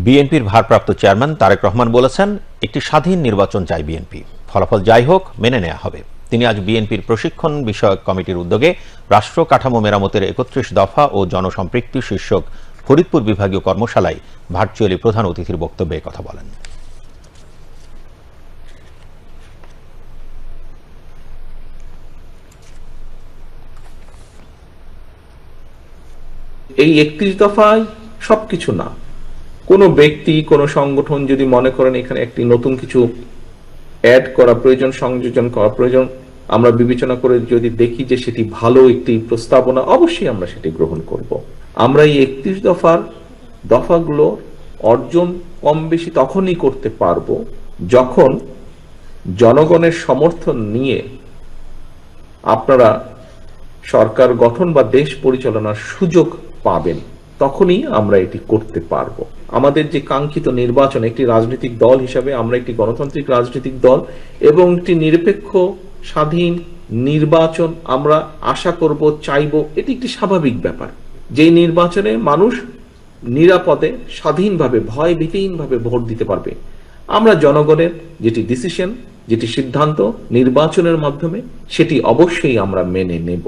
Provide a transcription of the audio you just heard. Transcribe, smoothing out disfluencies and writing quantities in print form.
বিএনপির ভারপ্রাপ্ত চেয়ারম্যান তারেক রহমান বলেছেন, একটি স্বাধীন নির্বাচন চায় বিএনপি, ফলাফল যাই হোক মেনে নেওয়া হবে। তিনি আজ বিএনপির প্রশিক্ষণ বিষয়ক কমিটির উদ্যোগে রাষ্ট্র কাঠামো মেরামতের ৩১ দফা ও জনসম্পৃক্তি শীর্ষক ফরিদপুর বিভাগীয় কর্মশালায় ভার্চুয়ালি প্রধান অতিথির বক্তব্যে কথা বলেন। এই ৩১ দফায় সবকিছু না, কোনো ব্যক্তি কোনো সংগঠন যদি মনে করেন এখানে একটি নতুন কিছু অ্যাড করা প্রয়োজন, সংযোজন করা প্রয়োজন, আমরা বিবেচনা করে যদি দেখি যে সেটি ভালো একটি প্রস্তাবনা, অবশ্যই আমরা সেটি গ্রহণ করব। আমরা এই ৩১ দফাগুলো অর্জন কম বেশি তখনই করতে পারবো যখন জনগণের সমর্থন নিয়ে আপনারা সরকার গঠন বা দেশ পরিচালনার সুযোগ পাবেন, তখনই আমরা এটি করতে পারবো। আমাদের যে কাঙ্ক্ষিত নির্বাচন, একটি রাজনৈতিক দল হিসাবে আমরা একটি গণতান্ত্রিক রাজনৈতিক দল এবং একটি নিরপেক্ষ স্বাধীন নির্বাচন আমরা আশা করব, চাইব। এটি একটি স্বাভাবিক ব্যাপার, যেই নির্বাচনে মানুষ নিরাপদে স্বাধীনভাবে ভয় ভীতিহীনভাবে ভোট দিতে পারবে। আমরা জনগণের যেটি ডিসিশন, যেটি সিদ্ধান্ত নির্বাচনের মাধ্যমে, সেটি অবশ্যই আমরা মেনে নেব।